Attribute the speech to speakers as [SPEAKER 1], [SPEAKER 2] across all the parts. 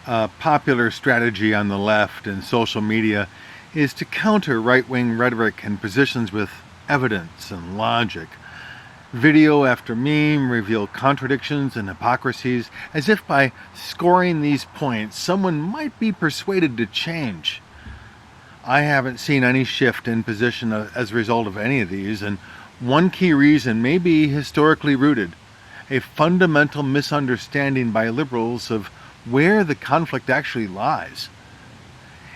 [SPEAKER 1] A popular strategy on the left and social media is to counter right-wing rhetoric and positions with evidence and logic. Video after meme reveal contradictions and hypocrisies as if by scoring these points someone might be persuaded to change. I haven't seen any shift in position as a result of any of these, and one key reason may be historically rooted: a fundamental misunderstanding by liberals of where the conflict actually lies.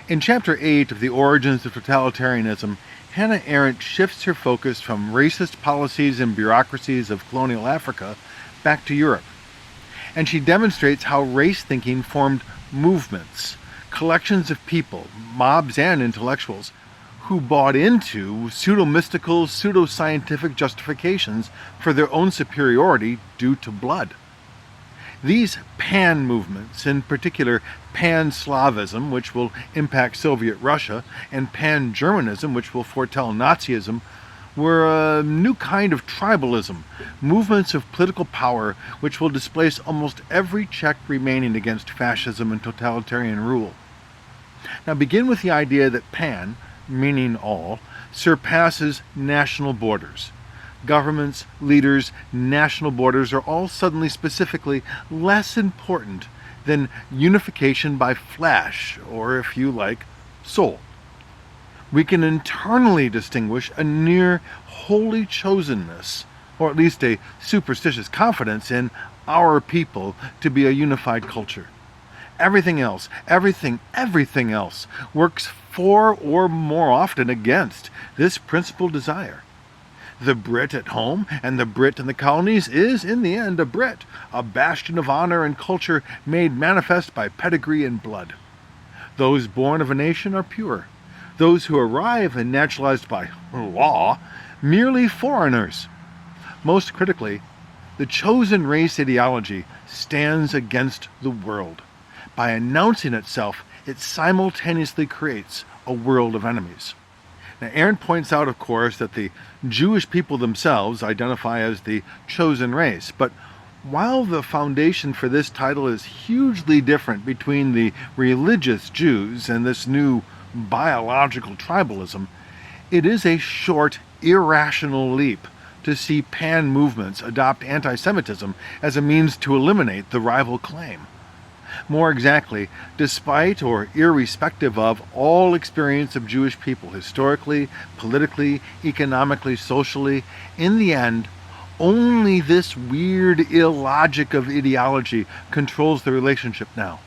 [SPEAKER 1] In Chapter 8 of The Origins of Totalitarianism, Hannah Arendt shifts her focus from racist policies and bureaucracies of colonial Africa back to Europe. And she demonstrates how race thinking formed movements, collections of people, mobs and intellectuals, who bought into pseudo-mystical, pseudo-scientific justifications for their own superiority due to blood. These pan-movements, in particular pan-Slavism, which will impact Soviet Russia, and pan-Germanism, which will foretell Nazism, were a new kind of tribalism, movements of political power which will displace almost every check remaining against fascism and totalitarian rule. Now begin with the idea that pan, meaning all, surpasses national borders. Governments, leaders, national borders are all suddenly specifically less important than unification by flesh, or if you like, soul. We can internally distinguish a near holy chosenness, or at least a superstitious confidence in our people to be a unified culture. Everything else works for or more often against this principal desire. The Brit at home and the Brit in the colonies is, in the end, a Brit, a bastion of honor and culture made manifest by pedigree and blood. Those born of a nation are pure. Those who arrive and naturalized by law, merely foreigners. Most critically, the chosen race ideology stands against the world. By announcing itself, it simultaneously creates a world of enemies. Now, Arendt points out, of course, that the Jewish people themselves identify as the chosen race, but while the foundation for this title is hugely different between the religious Jews and this new biological tribalism, it is a short, irrational leap to see pan-movements adopt anti-Semitism as a means to eliminate the rival claim. More exactly, despite or irrespective of all experience of Jewish people historically, politically, economically, socially, in the end, only this weird illogic of ideology controls the relationship now.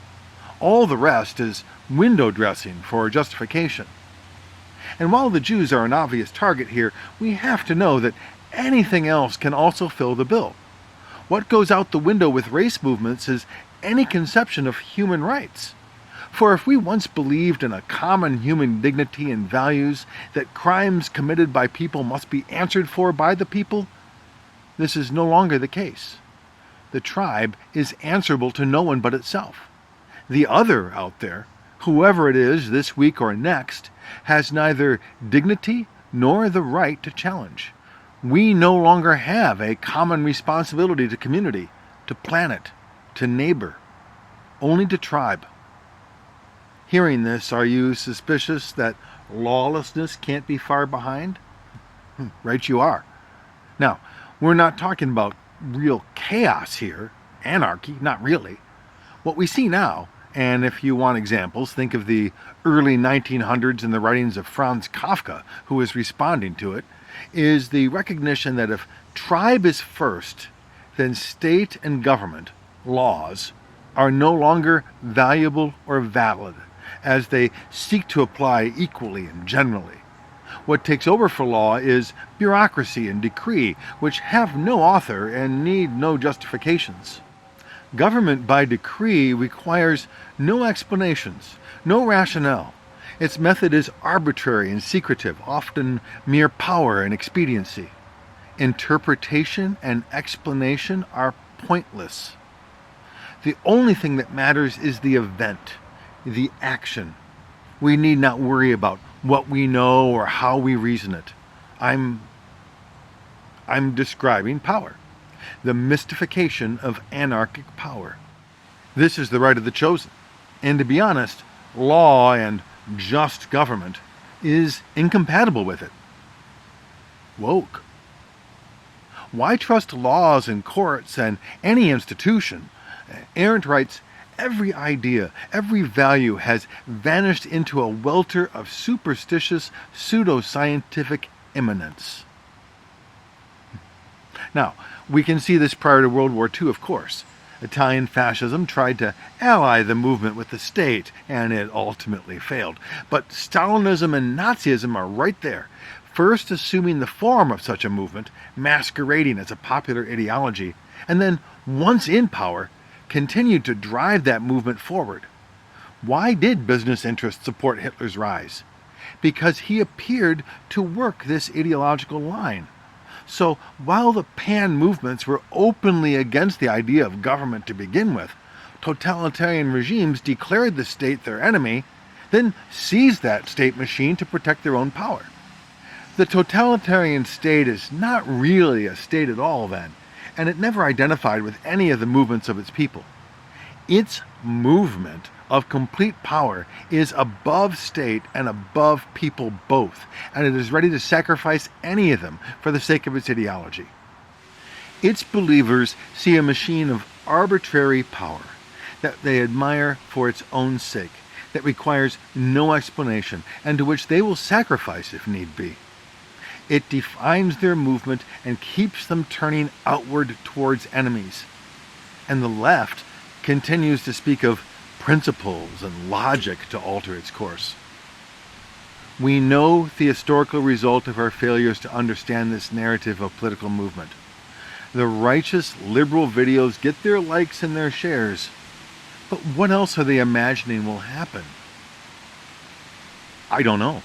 [SPEAKER 1] All the rest is window dressing for justification. And while the Jews are an obvious target here, we have to know that anything else can also fill the bill. What goes out the window with race movements is any conception of human rights. For if we once believed in a common human dignity and values, that crimes committed by people must be answered for by the people, this is no longer the case. The tribe is answerable to no one but itself. The other out there, whoever it is this week or next, has neither dignity nor the right to challenge. We no longer have a common responsibility to community, to planet, to neighbor, only to tribe. Hearing this, are you suspicious that lawlessness can't be far behind? Right you are. Now, we're not talking about real chaos here, anarchy, not really. What we see now, and if you want examples, think of the early 1900s in the writings of Franz Kafka, who is responding to it, is the recognition that if tribe is first, then state and government, laws, are no longer valuable or valid, as they seek to apply equally and generally. What takes over for law is bureaucracy and decree, which have no author and need no justifications. Government by decree requires no explanations, no rationale. Its method is arbitrary and secretive, often mere power and expediency. Interpretation and explanation are pointless. The only thing that matters is the event, the action. We need not worry about what we know or how we reason it. I'm describing power, the mystification of anarchic power. This is the right of the chosen, And to be honest, law and just government is incompatible with it. Woke. Why trust laws and courts and any institution? Arendt writes, every idea, every value has vanished into a welter of superstitious, pseudo-scientific immanence. Now, we can see this prior to World War II, of course. Italian fascism tried to ally the movement with the state, and it ultimately failed. But Stalinism and Nazism are right there, first assuming the form of such a movement, masquerading as a popular ideology, and then, once in power, continued to drive that movement forward. Why did business interests support Hitler's rise? Because he appeared to work this ideological line. So while the pan movements were openly against the idea of government to begin with, totalitarian regimes declared the state their enemy, then seized that state machine to protect their own power. The totalitarian state is not really a state at all then, and it never identified with any of the movements of its people. Its movement of complete power is above state and above people both, and it is ready to sacrifice any of them for the sake of its ideology. Its believers see a machine of arbitrary power that they admire for its own sake, that requires no explanation, and to which they will sacrifice if need be. It defines their movement and keeps them turning outward towards enemies. And the left continues to speak of principles and logic to alter its course. We know the historical result of our failures to understand this narrative of political movement. The righteous liberal videos get their likes and their shares, but what else are they imagining will happen? I don't know.